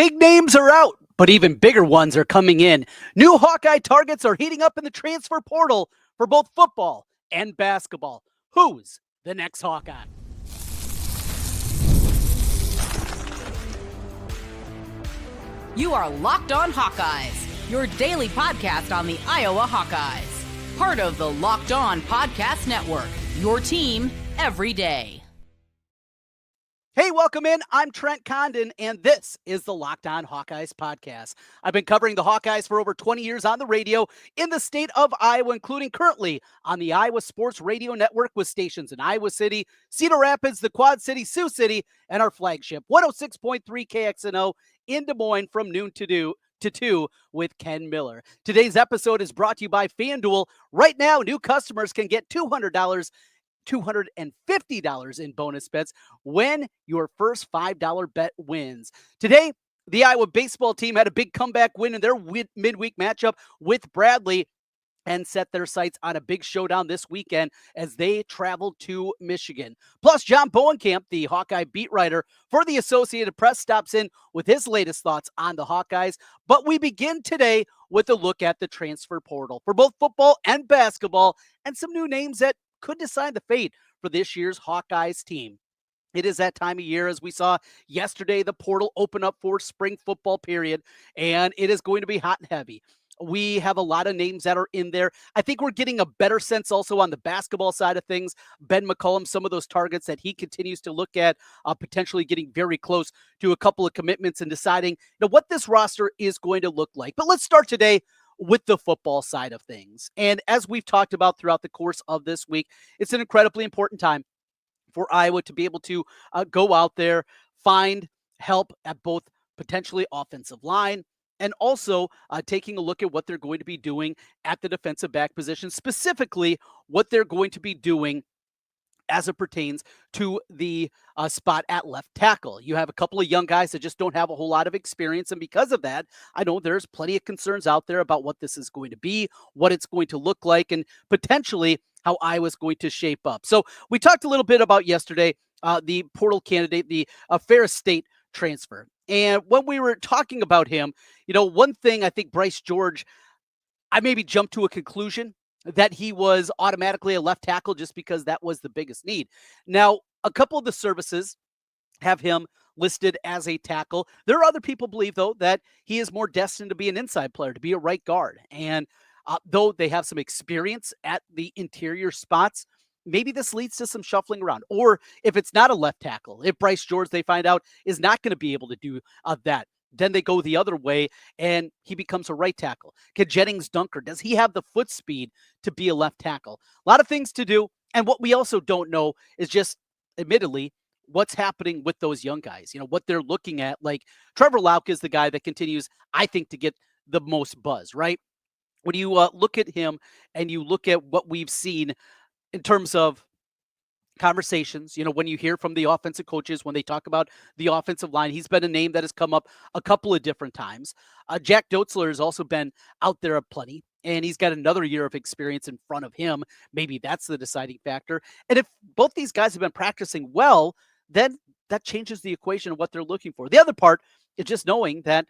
Big names are out, but even bigger ones are coming in. New Hawkeye targets are heating up in the transfer portal for both football and basketball. Who's the next Hawkeye? You are Locked On Hawkeyes, your daily podcast on the Iowa Hawkeyes. Part of the Locked On Podcast Network, your team every day. Hey, welcome in. I'm Trent Condon, and this is the Locked On Hawkeyes podcast. I've been covering the Hawkeyes for over 20 years on the radio in the state of Iowa, including currently on the Iowa Sports Radio Network with stations in Iowa City, Cedar Rapids, the Quad City, Sioux City, and our flagship 106.3 KXNO in Des Moines from noon to 2 with Ken Miller. Today's episode is brought to you by FanDuel. Right now, new customers can get $250 in bonus bets when your first $5 bet wins. Today, the Iowa baseball team had a big comeback win in their midweek matchup with Bradley and set their sights on a big showdown this weekend as they travel to Michigan. Plus, John Bowenkamp, the Hawkeye beat writer for the Associated Press, stops in with his latest thoughts on the Hawkeyes. But we begin today with a look at the transfer portal for both football and basketball and some new names that could decide the fate for this year's Hawkeyes team. It is that time of year, as we saw yesterday, the portal open up for spring football period, and it is going to be hot and heavy. We have a lot of names that are in there. I think we're getting a better sense also on the basketball side of things. Ben McCollum, some of those targets that he continues to look at, potentially getting very close to a couple of commitments and deciding what this roster is going to look like. But let's start today with the football side of things. And as we've talked about throughout the course of this week, it's an incredibly important time for Iowa to be able to go out there, find help at both potentially offensive line and also taking a look at what they're going to be doing at the defensive back position, specifically what they're going to be doing as it pertains to the spot at left tackle. You have a couple of young guys that just don't have a whole lot of experience. And because of that, I know there's plenty of concerns out there about what this is going to be, what it's going to look like, and potentially how Iowa's going to shape up. So we talked a little bit about yesterday, the portal candidate, the Ferris State transfer. And when we were talking about him, one thing I think Bryce George, I maybe jumped to a conclusion that he was automatically a left tackle just because that was the biggest need. Now, a couple of the services have him listed as a tackle. There are other people believe, though, that he is more destined to be an inside player, to be a right guard. And though they have some experience at the interior spots, maybe this leads to some shuffling around. Or if it's not a left tackle, if Bryce George, they find out, is not going to be able to do that, then they go the other way and he becomes a right tackle. Can Jennings Dunker, does he have the foot speed to be a left tackle? A lot of things to do. And what we also don't know is just, admittedly, what's happening with those young guys, what they're looking at. Like Trevor Lauck is the guy that continues, I think, to get the most buzz, right? When you look at him and you look at what we've seen in terms of conversations, when you hear from the offensive coaches, when they talk about the offensive line, he's been a name that has come up a couple of different times. Jack Dotzler has also been out there a plenty, and he's got another year of experience in front of him. Maybe that's the deciding factor. And if both these guys have been practicing well, then that changes the equation of what they're looking for. The other part is just knowing that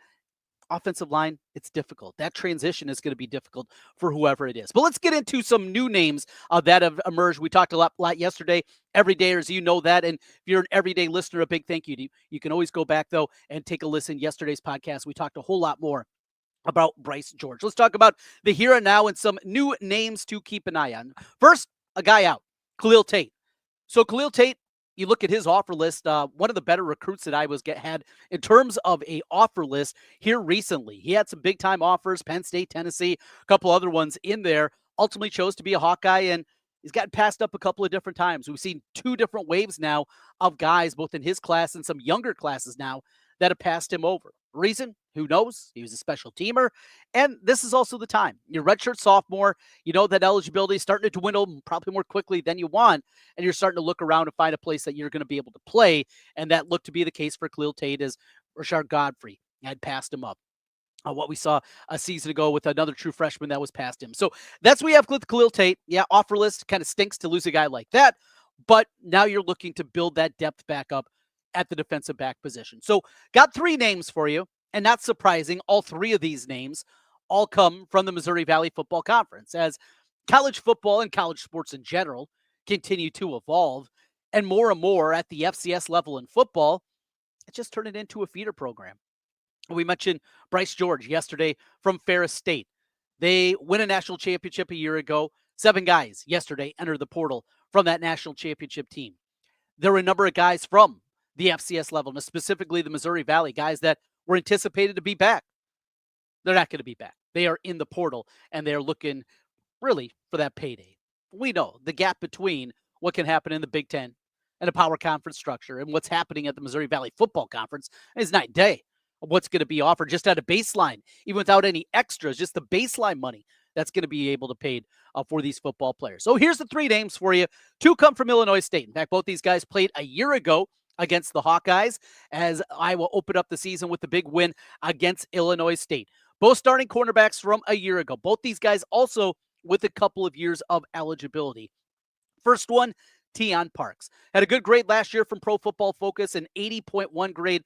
offensive line, it's difficult. That transition is going to be difficult for whoever it is. But let's get into some new names that have emerged. We talked a lot yesterday. Everydayers, you know that. And if you're an everyday listener, a big thank you to you. You can always go back, though, and take a listen. Yesterday's podcast, we talked a whole lot more about Bryce George. Let's talk about the here and now and some new names to keep an eye on. First, a guy out, Khalil Tate. So Khalil Tate, you look at his offer list, one of the better recruits that Iowa's had in terms of a offer list here recently. He had some big-time offers, Penn State, Tennessee, a couple other ones in there, ultimately chose to be a Hawkeye, and he's gotten passed up a couple of different times. We've seen two different waves now of guys, both in his class and some younger classes now, that have passed him over. Reason? Who knows? He was a special teamer. And this is also the time. You're redshirt sophomore. You know that eligibility is starting to dwindle probably more quickly than you want. And you're starting to look around and find a place that you're going to be able to play. And that looked to be the case for Khalil Tate as Rashard Godfrey had passed him up. What we saw a season ago with another true freshman that was past him. So that's what we have with Khalil Tate. Yeah, offer list kind of stinks to lose a guy like that. But now you're looking to build that depth back up at the defensive back position. So got three names for you. And not surprising, all three of these names all come from the Missouri Valley Football Conference, as college football and college sports in general continue to evolve. And more at the FCS level in football, it just turned it into a feeder program. We mentioned Bryce George yesterday from Ferris State. They win a national championship a year ago. 7 guys yesterday entered the portal from that national championship team. There were a number of guys from the FCS level, and specifically the Missouri Valley, guys that were anticipated to be back. They're not going to be back. They are in the portal, and they're looking really for that payday. We know the gap between what can happen in the Big Ten and a power conference structure and what's happening at the Missouri Valley Football Conference is night and day. What's going to be offered just at a baseline, even without any extras, just the baseline money that's going to be able to pay for these football players. So here's the 3 names for you. 2 come from Illinois State. In fact, both these guys played a year ago against the Hawkeyes as Iowa opened up the season with the big win against Illinois State. Both starting cornerbacks from a year ago. Both these guys also with a couple of years of eligibility. First one, Teon Parks. Had a good grade last year from Pro Football Focus, an 80.1 grade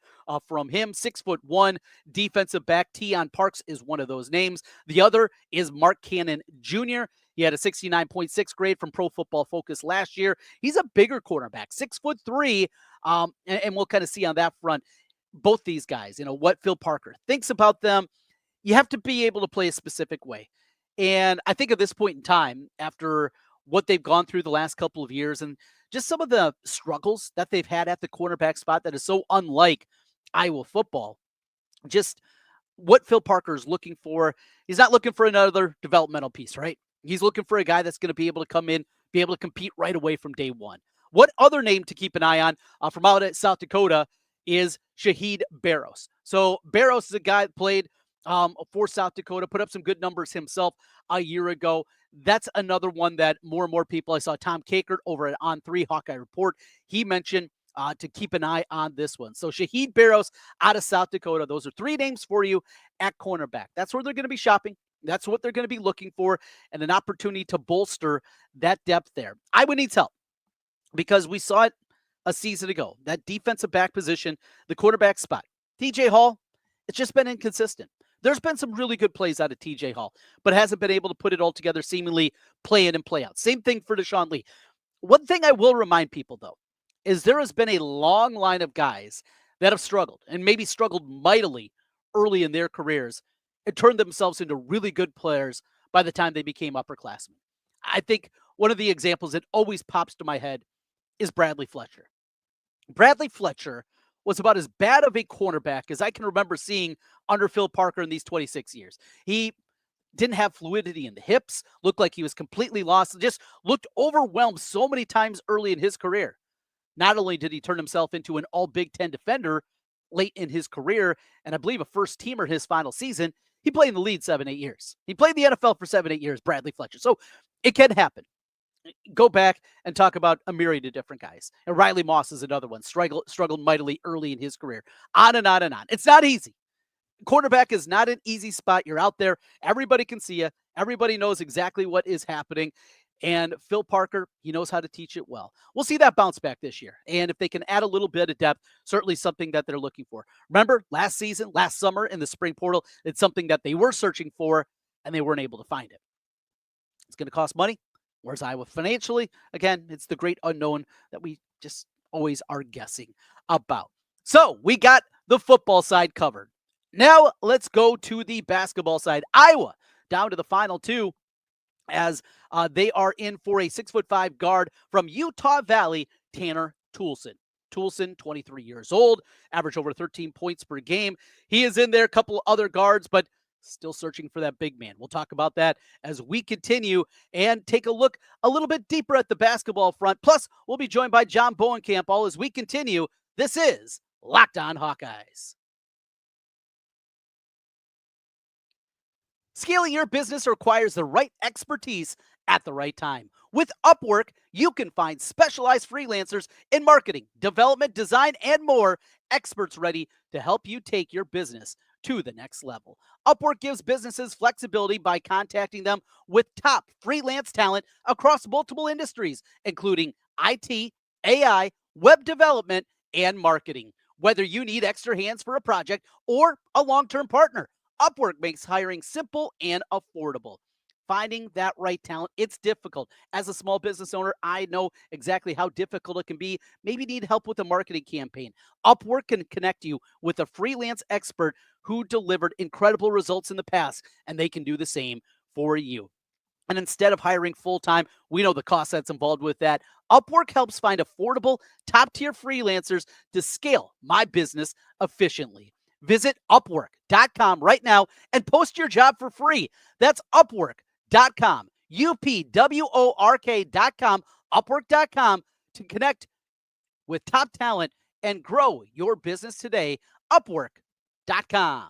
from him. 6'1" defensive back. Teon Parks is one of those names. The other is Mark Cannon Jr. He had a 69.6 grade from Pro Football Focus last year. He's a bigger cornerback, 6'3", and we'll kind of see on that front both these guys, what Phil Parker thinks about them. You have to be able to play a specific way. And I think at this point in time, after what they've gone through the last couple of years and just some of the struggles that they've had at the cornerback spot that is so unlike Iowa football, just what Phil Parker is looking for. He's not looking for another developmental piece, right? He's looking for a guy that's going to be able to come in, be able to compete right away from day one. What other name to keep an eye on from out at South Dakota is Shahid Barros. So Barros is a guy that played for South Dakota, put up some good numbers himself a year ago. That's another one that more and more people, I saw Tom Kakert over at On3 Hawkeye Report, he mentioned to keep an eye on this one. So Shahid Barros out of South Dakota. Those are 3 names for you at cornerback. That's where they're going to be shopping. That's what they're going to be looking for, and an opportunity to bolster that depth there. Iowa needs help because we saw it a season ago. That defensive back position, the quarterback spot. TJ Hall, it's just been inconsistent. There's been some really good plays out of TJ Hall, but hasn't been able to put it all together, seemingly play in and play out. Same thing for Deshaun Lee. One thing I will remind people, though, is there has been a long line of guys that have struggled and maybe struggled mightily early in their careers and turned themselves into really good players by the time they became upperclassmen. I think one of the examples that always pops to my head is Bradley Fletcher. Bradley Fletcher was about as bad of a cornerback as I can remember seeing under Phil Parker in these 26 years. He didn't have fluidity in the hips, looked like he was completely lost, just looked overwhelmed so many times early in his career. Not only did he turn himself into an all Big Ten defender late in his career, and I believe a first teamer his final season, he played in the league 7-8 years. He played in the NFL for 7-8 years, Bradley Fletcher. So it can happen. Go back and talk about a myriad of different guys. And Riley Moss is another one, struggled mightily early in his career. On and on and on. It's not easy. Quarterback is not an easy spot. You're out there. Everybody can see you. Everybody knows exactly what is happening. And Phil Parker, he knows how to teach it well. We'll see that bounce back this year. And if they can add a little bit of depth, certainly something that they're looking for. Remember, last summer in the spring portal, it's something that they were searching for, and they weren't able to find it. It's going to cost money. Where's Iowa financially? Again, it's the great unknown that we just always are guessing about. So we got the football side covered. Now let's go to the basketball side. Iowa down to the final 2 as they are in for a 6'5" guard from Utah Valley, Tanner Toolson. Toolson, 23 years old, average over 13 points per game. He is in there, a couple other guards, but still searching for that big man. We'll talk about that as we continue and take a look a little bit deeper at the basketball front. Plus, we'll be joined by John Bowenkamp all as we continue. This is Locked On Hawkeyes. Scaling your business requires the right expertise at the right time. With Upwork, you can find specialized freelancers in marketing, development, design, and more, experts ready to help you take your business to the next level. Upwork gives businesses flexibility by contacting them with top freelance talent across multiple industries, including IT, AI, web development, and marketing. Whether you need extra hands for a project or a long-term partner, Upwork makes hiring simple and affordable. Finding that right talent, it's difficult. As a small business owner, I know exactly how difficult it can be. Maybe need help with a marketing campaign. Upwork can connect you with a freelance expert who delivered incredible results in the past, and they can do the same for you. And instead of hiring full time, we know the cost that's involved with that. Upwork helps find affordable, top tier freelancers to scale my business efficiently. Visit upwork.com right now and post your job for free. That's upwork.com, UPWORK.com, upwork.com to connect with top talent and grow your business today. Upwork.com.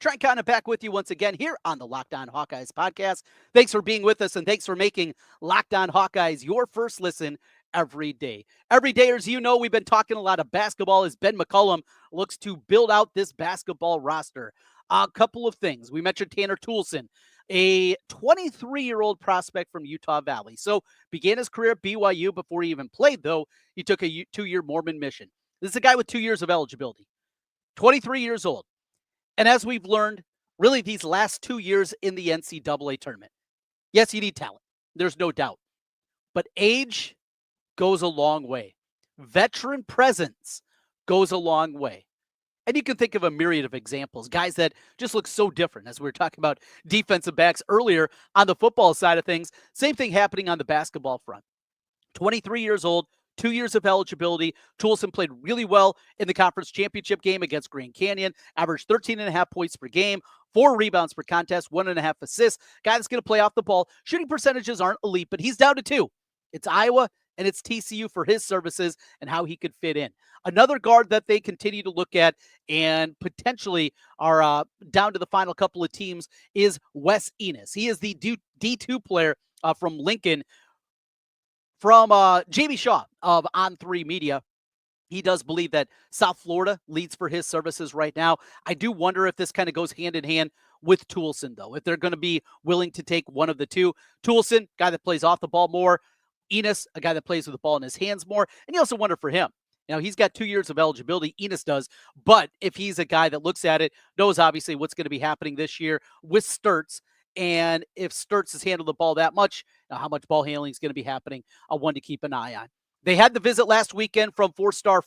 Trent Condon back with you once again here on the Locked On Hawkeyes podcast. Thanks for being with us, and thanks for making Locked On Hawkeyes your first listen every day. Every day, as you know, we've been talking a lot of basketball as Ben McCollum looks to build out this basketball roster. A couple of things. We mentioned Tanner Toolson, a 23-year-old prospect from Utah Valley. So began his career at BYU before he even played, though. He took a 2-year Mormon mission. This is a guy with 2 years of eligibility, 23 years old. And as we've learned, really these last 2 years in the NCAA tournament, yes, you need talent. There's no doubt. But age goes a long way. Veteran presence goes a long way. And you can think of a myriad of examples, guys that just look so different. As we were talking about defensive backs earlier on the football side of things, same thing happening on the basketball front. 23 years old, 2 years of eligibility. Toolson played really well in the conference championship game against Grand Canyon, averaged 13.5 points per game, 4 rebounds per contest, 1.5 assists. Guy that's going to play off the ball. Shooting percentages aren't elite, but he's down to 2. It's Iowa and it's TCU for his services and how he could fit in. Another guard that they continue to look at and potentially are down to the final couple of teams is Wes Enos. He is the D2 player from Lincoln, from Jamie Shaw of On3 Media. He does believe that South Florida leads for his services right now. I do wonder if this kind of goes hand in hand with Toolson, though, if they're going to be willing to take one of the two. Toolson, guy that plays off the ball more. Enos, a guy that plays with the ball in his hands more. And you also wonder for him. Now, he's got 2 years of eligibility, Enos does, but if he's a guy that looks at it, knows obviously what's going to be happening this year with Sturts, and if Sturts has handled the ball that much, how much ball handling is going to be happening, one to keep an eye on. They had the visit last weekend from 4-star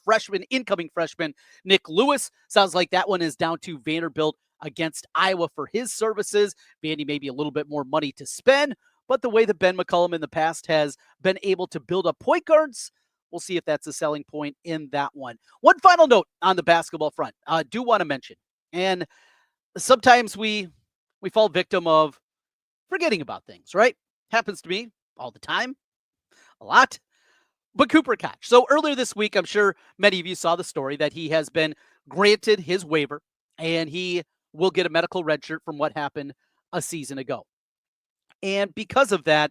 incoming freshman, Nick Lewis. Sounds like that one is down to Vanderbilt against Iowa for his services. Vandy maybe a little bit more money to spend, but the way that Ben McCollum in the past has been able to build up point guards, we'll see if that's a selling point in that one. One final note on the basketball front, I do want to mention, and sometimes we fall victim of forgetting about things, right? Happens to me all the time, a lot. But Cooper Koch. So earlier this week, I'm sure many of you saw the story that he has been granted his waiver and he will get a medical red shirt from what happened a season ago. And because of that,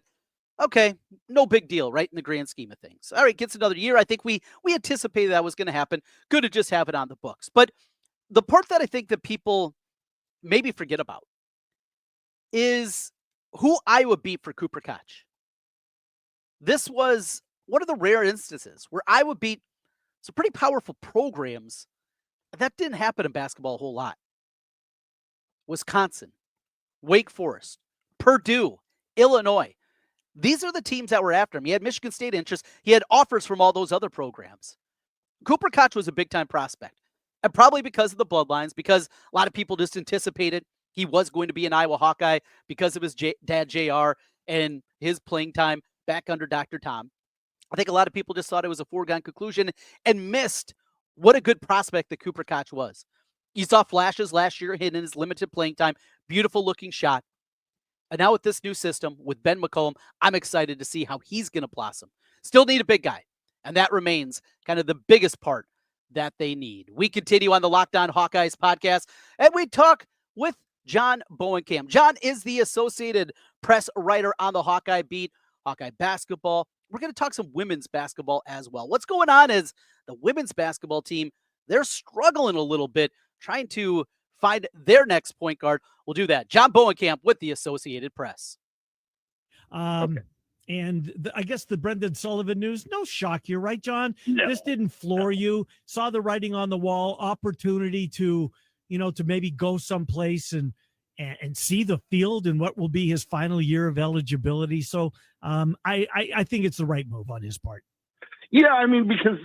okay, no big deal, right, in the grand scheme of things. All right, gets another year. I think we anticipated that was going to happen. Good to just have it on the books. But the part that I think that people maybe forget about is who Iowa beat for Cooper Koch. This was one of the rare instances where Iowa beat some pretty powerful programs. That didn't happen in basketball a whole lot. Wisconsin, Wake Forest, Purdue, Illinois. These are the teams that were after him. He had Michigan State interest. He had offers from all those other programs. Cooper Koch was a big-time prospect. And probably because of the bloodlines, because a lot of people just anticipated he was going to be an Iowa Hawkeye because of his dad, JR, and his playing time back under Dr. Tom. I think a lot of people just thought it was a foregone conclusion and missed what a good prospect that Cooper Koch was. You saw flashes last year in his limited playing time, beautiful looking shot. And now with this new system, with Ben McCollum, I'm excited to see how he's going to blossom. Still need a big guy, and that remains kind of the biggest part that they need. We continue on the Locked On Hawkeyes podcast, and we talk with John Bowenkamp. John is the Associated Press writer on the Hawkeye beat, Hawkeye basketball. We're going to talk some women's basketball as well. What's going on is the women's basketball team, they're struggling a little bit, trying to find their next point guard. We'll do that. John Bowenkamp with the Associated Press. Okay. And I guess the Brendan Sullivan news, no shock here, right, John? No. This didn't floor you. Saw the writing on the wall, opportunity to, to maybe go someplace and see the field and what will be his final year of eligibility. So I think it's the right move on his part. Yeah, because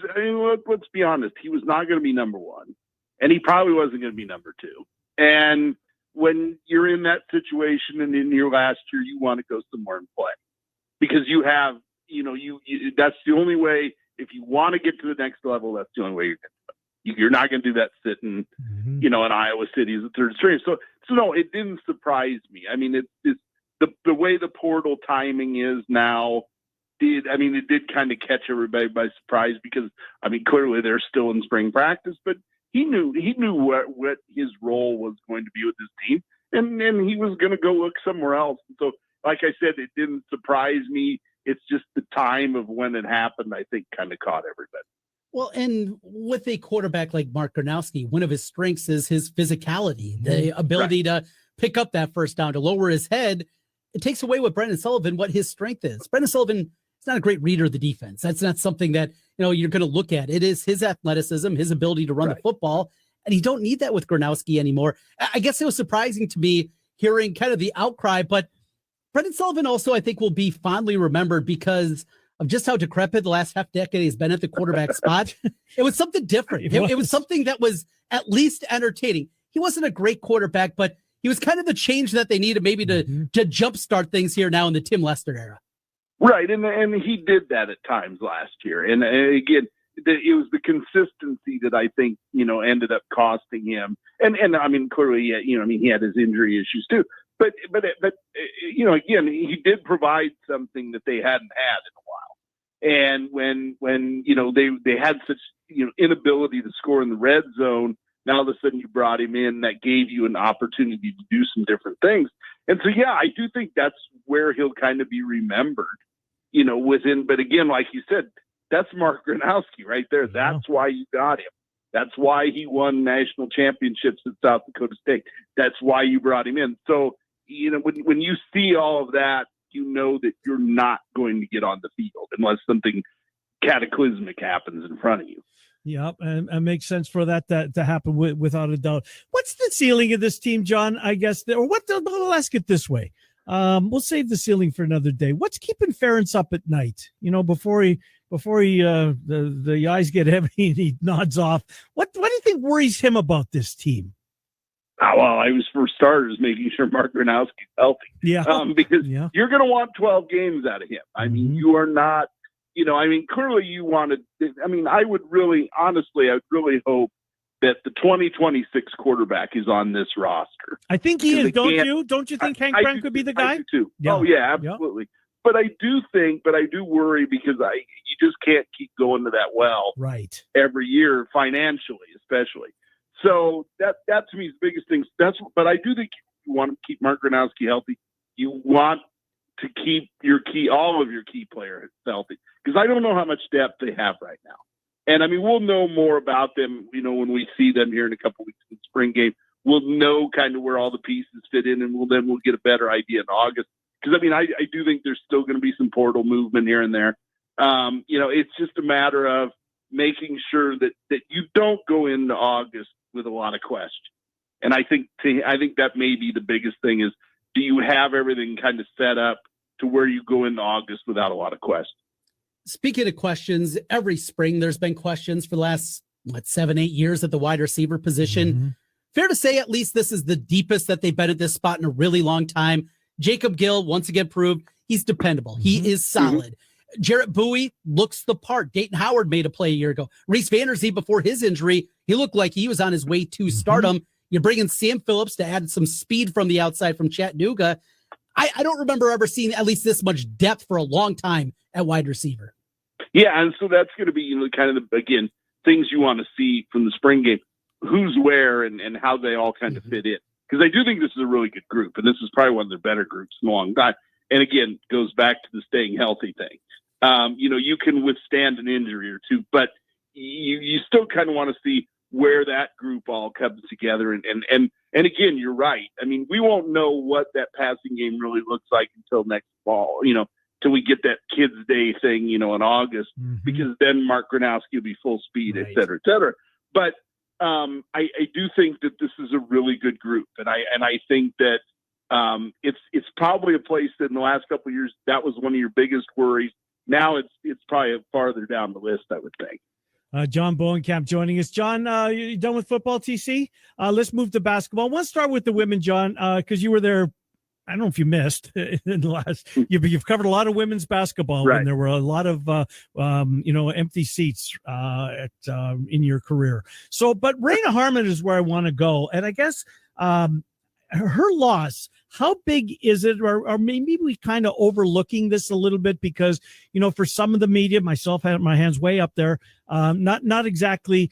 let's be honest, he was not going to be number one, and he probably wasn't going to be number two. And when you're in that situation and in your last year, you want to go somewhere and play because you have, you that's the only way. If you want to get to the next level, that's the only way you're going to do it. You're not going to do that sitting, in Iowa City as a third string. So no, it didn't surprise me. It's the way the portal timing is now. It did kind of catch everybody by surprise because clearly they're still in spring practice, but he knew what his role was going to be with his team, and he was going to go look somewhere else. And so, like I said, it didn't surprise me. It's just the time of when it happened, I think, kind of caught everybody. Well, and with a quarterback like Mark Gronowski, one of his strengths is his physicality, the ability to pick up that first down, to lower his head. It takes away with Brendan Sullivan what his strength is. Brendan Sullivan is not a great reader of the defense. That's not something that you're going to look at. It is his athleticism, his ability to run the football, and you don't need that with Gronowski anymore. I guess it was surprising to me hearing kind of the outcry, but Brendan Sullivan also, I think, will be fondly remembered because of just how decrepit the last half decade he's been at the quarterback spot. It was something different. It was something that was at least entertaining. He wasn't a great quarterback, but he was kind of the change that they needed maybe to jumpstart things here now in the Tim Lester era. Right, and he did that at times last year. And again, it was the consistency that I think, ended up costing him. And clearly, he had his injury issues too. But again, he did provide something that they hadn't had in a while. And when they had such inability to score in the red zone, now all of a sudden you brought him in, that gave you an opportunity to do some different things. And so I do think that's where he'll kind of be remembered, but again, like you said, that's Mark Gronowski right there. That's why you got him. That's why he won national championships at South Dakota State. That's why you brought him in. So, when you see all of that, that you're not going to get on the field unless something cataclysmic happens in front of you. Yep, and it makes sense for that to happen without a doubt. What's the ceiling of this team, John? I guess, I'll ask it this way. We'll save the ceiling for another day. What's keeping Ferentz up at night? Before the eyes get heavy and he nods off. What do you think worries him about this team? Well, I was, for starters, making sure Mark Gronowski's healthy. Yeah. Because you're going to want 12 games out of him. You are not, clearly you wanted, I would really hope that the 2026 quarterback is on this roster. I think he is, don't you? Don't you think Hank Brown could be the guy? I do too. Yeah. Oh, yeah, absolutely. Yeah. But I do worry because you just can't keep going to that well every year, financially, especially. So that to me is the biggest thing. But I do think you want to keep Mark Gronowski healthy. You want to keep all of your key players healthy, because I don't know how much depth they have right now. And we'll know more about them, when we see them here in a couple of weeks in the spring game. We'll know kind of where all the pieces fit in, and we'll get a better idea in August. Because I do think there's still going to be some portal movement here and there. It's just a matter of making sure that you don't go into August with a lot of questions. And I think that may be the biggest thing is, do you have everything kind of set up to where you go into August without a lot of questions? Speaking of questions, every spring there's been questions for the last 7-8 years at the wide receiver position. Fair to say at least this is the deepest that they've been at this spot in a really long time. Jacob Gill once again proved he's dependable. He is solid. Jarrett Bowie looks the part. Dayton Howard made a play a year ago. Reese Vanderzee, before his injury, he looked like he was on his way to stardom. You bring in Sam Phillips to add some speed from the outside from Chattanooga. I don't remember ever seeing at least this much depth for a long time at wide receiver. Yeah, and so that's going to be kind of again things you want to see from the spring game. Who's where and how they all kind of fit in. Because I do think this is a really good group, and this is probably one of their better groups in a long time. And again, goes back to the staying healthy thing. You can withstand an injury or two, but you still kind of want to see where that group all comes together. And again, you're right. We won't know what that passing game really looks like until next fall. till we get that Kids Day thing, in August, because then Mark Gronowski will be full speed, Right. et cetera, et cetera. But I do think that this is a really good group, and I think that it's probably a place that in the last couple of years that was one of your biggest worries. Now it's probably farther down the list, I would think. John Bowenkamp joining us. John, you done with football, TC? Let's move to basketball. I want to start with the women, John, because you were there. I don't know if you missed in the last. You've covered a lot of women's basketball when there were a lot of empty seats in your career. So, but Raina Harmon is where I want to go, and I guess her loss. How big is it, or maybe we kind of overlooking this a little bit because for some of the media, myself had my hands way up there, not exactly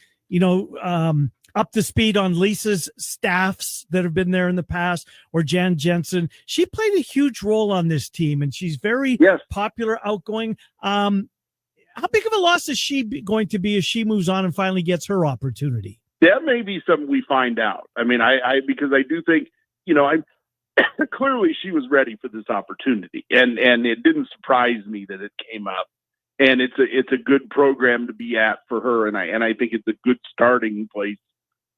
up to speed on Lisa's staffs that have been there in the past, or Jan Jensen. She played a huge role on this team, and she's very popular, outgoing. How big of a loss is she going to be as she moves on and finally gets her opportunity? That may be something we find out. I mean, because I do think, clearly she was ready for this opportunity, and it didn't surprise me that it came up. And it's a good program to be at for her, and I think it's a good starting place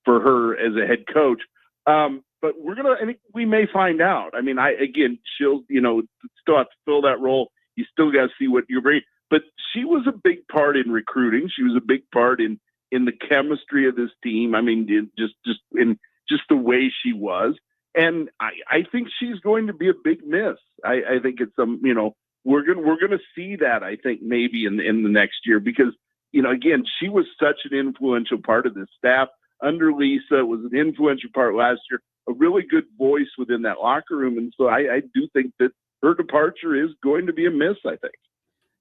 for her as a head coach. But I think we may find out. I mean, she'll still have to fill that role. You still got to see what you're bringing. But she was a big part in recruiting. She was a big part in the chemistry of this team. I mean, just the way she was. And I think she's going to be a big miss. I think it's we're going to see that, I think, maybe in the next year, because again, she was such an influential part of this staff under Lisa, was an influential part last year, a really good voice within that locker room. And so I do think that her departure is going to be a miss, I think.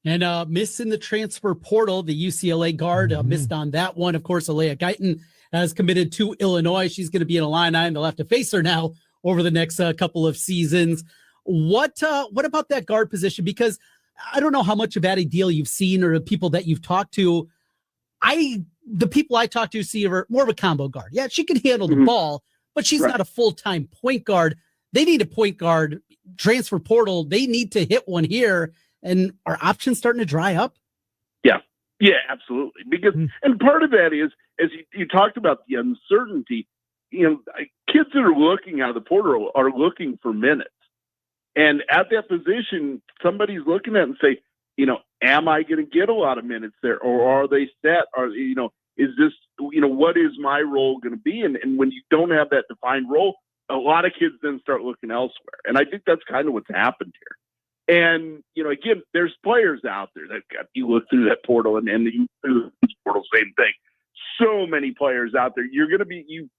And miss in the transfer portal, the UCLA guard missed on that one. Of course, Alea Guyton has committed to Illinois. She's going to be in Illini, and they'll have to face her now over the next couple of seasons. What about that guard position? Because I don't know how much of that a deal you've seen or the people that you've talked to. The people I talk to see her more of a combo guard. Yeah, she can handle the ball, but she's not a full-time point guard. They need a point guard. Transfer portal, they need to hit one here. And are options starting to dry up? Yeah, absolutely. Because and part of that is, as you talked about, the uncertainty. Kids that are looking out of the portal are looking for minutes, and at that position, somebody's looking at it and say, am I going to get a lot of minutes there, or are they set? Or is this, what is my role going to be? And when you don't have that defined role, a lot of kids then start looking elsewhere. And I think that's kind of what's happened here. And, again, there's players out there that you look through that portal and you through the portal, same thing. So many players out there. You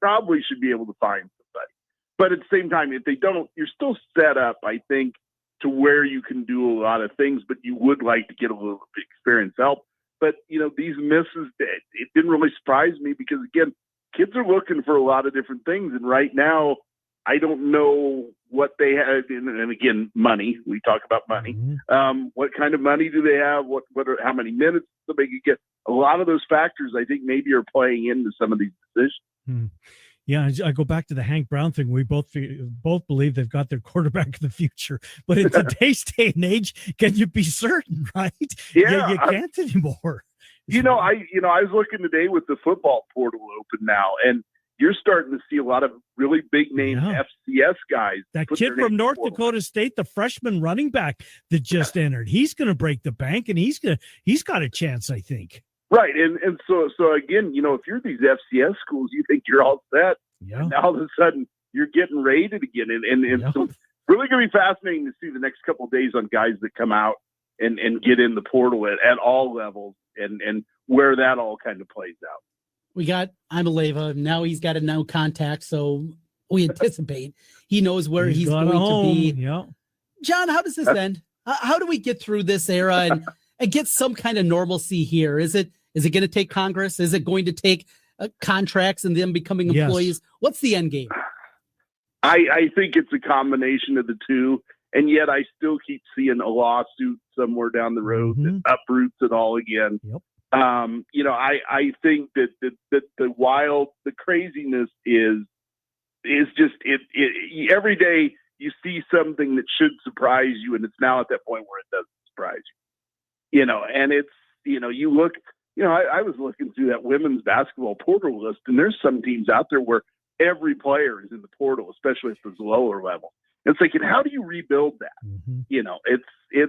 probably should be able to find somebody. But at the same time, if they don't, you're still set up, I think, to where you can do a lot of things, but you would like to get a little bit experience help. But, these misses, it didn't really surprise me because, again, kids are looking for a lot of different things. And right now, I don't know what they have. And again, money. We talk about money. What kind of money do they have? How many minutes do they could get? A lot of those factors, I think, maybe are playing into some of these decisions. Yeah, I go back to the Hank Brown thing. We both believe they've got their quarterback of the future, but in today's day and age, can you be certain, right? Yeah, you can't anymore. I was looking today with the football portal open now, and you're starting to see a lot of really big name FCS guys. That kid from North Dakota State, the freshman running back that just entered, he's going to break the bank, and he's got a chance, I think. Right, and so again, if you're these FCS schools, you think you're all set, and now all of a sudden you're getting rated again, and so it's really going to be fascinating to see the next couple of days on guys that come out and get in the portal at all levels, and where that all kind of plays out. We got Imaleva. Now he's got a no contact, so we anticipate he knows where he's going to be. Yeah. John, how does this end? How do we get through this era and get some kind of normalcy here? Is it going to take Congress? Is it going to take contracts and them becoming employees? What's the end game? I think it's a combination of the two, and yet I still keep seeing a lawsuit somewhere down the road that uproots it all again. Yep. I think that the craziness is just it every day you see something that should surprise you, and it's now at that point where it doesn't surprise you. And it's, you look, I was looking through that women's basketball portal list, and there's some teams out there where every player is in the portal, especially at the lower level. It's like, and how do you rebuild that? Mm-hmm.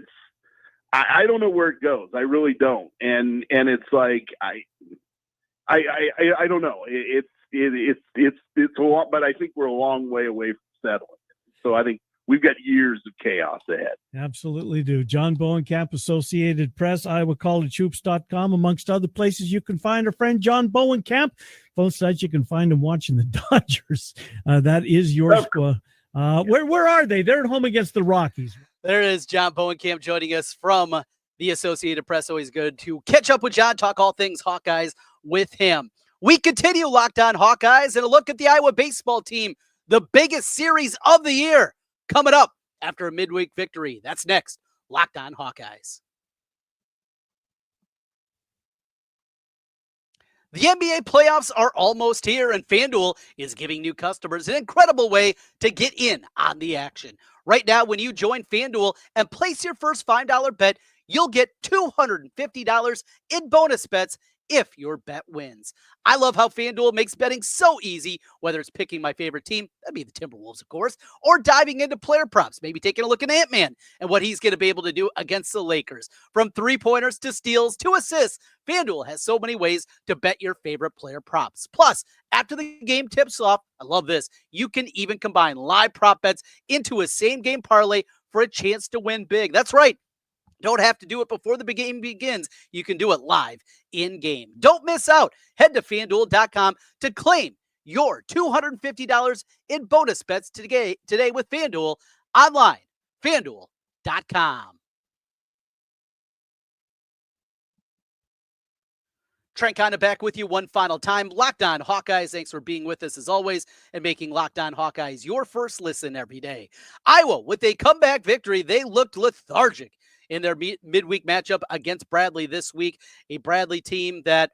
I don't know where it goes. I really don't. And it's like, I don't know. It's a lot, but I think we're a long way away from settling. So I think we've got years of chaos ahead. Absolutely do. John Bowenkamp, Associated Press, IowaCollegeHoops.com, amongst other places you can find our friend John Bowenkamp. Both sites you can find him watching the Dodgers. That is yours. Where are they? They're at home against the Rockies. There is John Bowenkamp joining us from the Associated Press. Always good to catch up with John, talk all things Hawkeyes with him. We continue Locked On Hawkeyes and a look at the Iowa baseball team, the biggest series of the year, coming up after a midweek victory. That's next. Locked On Hawkeyes. The NBA playoffs are almost here, and FanDuel is giving new customers an incredible way to get in on the action. Right now, when you join FanDuel and place your first $5 bet, you'll get $250 in bonus bets if your bet wins. I love how FanDuel makes betting so easy, whether it's picking my favorite team, that'd be the Timberwolves, of course, or diving into player props, maybe taking a look at Ant-Man and what he's going to be able to do against the Lakers. From three-pointers to steals to assists, FanDuel has so many ways to bet your favorite player props. Plus, after the game tips off, I love this, you can even combine live prop bets into a same-game parlay for a chance to win big. That's right. Don't have to do it before the game begins. You can do it live in-game. Don't miss out. Head to FanDuel.com to claim your $250 in bonus bets today with FanDuel online. FanDuel.com. Trent Condon back with you one final time. Locked On Hawkeyes, thanks for being with us as always and making Locked On Hawkeyes your first listen every day. Iowa, with a comeback victory, they looked lethargic in their midweek matchup against Bradley this week, a Bradley team that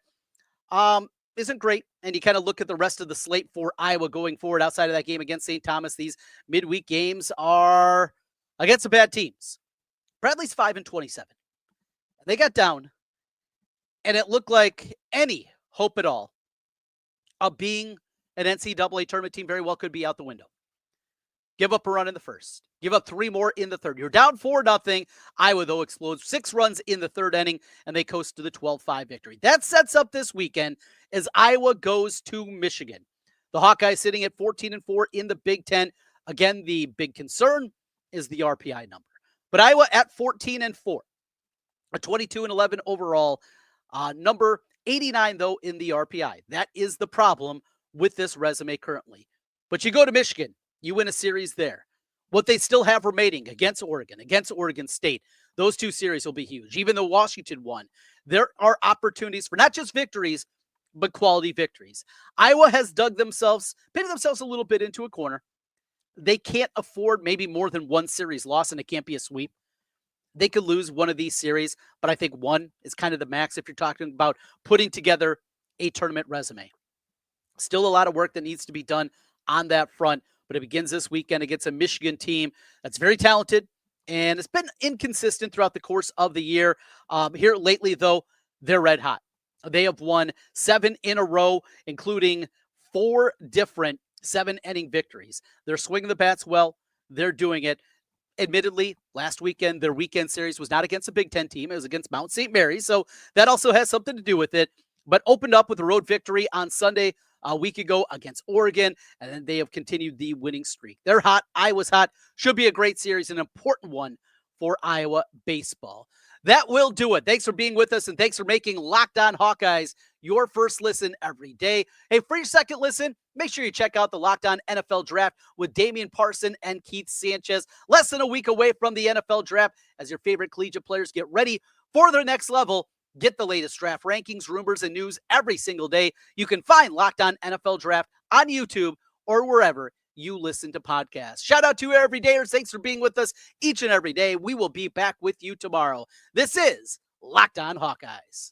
isn't great. And you kind of look at the rest of the slate for Iowa going forward outside of that game against St. Thomas. These midweek games are against some bad teams. Bradley's 5-27. They got down, and it looked like any hope at all of being an NCAA tournament team very well could be out the window. Give up a run in the first. Give up 3 more in the third. You're down 4-0. Iowa, though, explodes 6 runs in the third inning, and they coast to the 12-5 victory. That sets up this weekend as Iowa goes to Michigan. The Hawkeyes sitting at 14-4 in the Big Ten. Again, the big concern is the RPI number. But Iowa at 14-4, a 22-11 overall number, 89, though, in the RPI. That is the problem with this resume currently. But you go to Michigan. You win a series there. What they still have remaining against Oregon State, those 2 series will be huge. Even though Washington won, there are opportunities for not just victories, but quality victories. Iowa has painted themselves a little bit into a corner. They can't afford maybe more than 1 series loss, and it can't be a sweep. They could lose one of these series, but I think 1 is kind of the max if you're talking about putting together a tournament resume. Still a lot of work that needs to be done on that front. But it begins this weekend against a Michigan team that's very talented, and it's been inconsistent throughout the course of the year. Here lately, though, they're red hot. They have won 7 in a row, including 4 different 7-inning victories. They're swinging the bats well. They're doing it. Admittedly, last weekend, their weekend series was not against a Big Ten team. It was against Mount St. Mary's, so that also has something to do with it. But opened up with a road victory on Sunday a week ago against Oregon, and then they have continued the winning streak. They're hot. Iowa's hot. Should be a great series, an important one for Iowa baseball. That will do it. Thanks for being with us, and thanks for making Locked On Hawkeyes your first listen every day. Hey, for your second listen, make sure you check out the Locked On NFL Draft with Damian Parson and Keith Sanchez. Less than a week away from the NFL Draft as your favorite collegiate players get ready for their next level. Get the latest draft rankings, rumors, and news every single day. You can find Locked On NFL Draft on YouTube or wherever you listen to podcasts. Shout out to our everydayers. Thanks for being with us each and every day. We will be back with you tomorrow. This is Locked On Hawkeyes.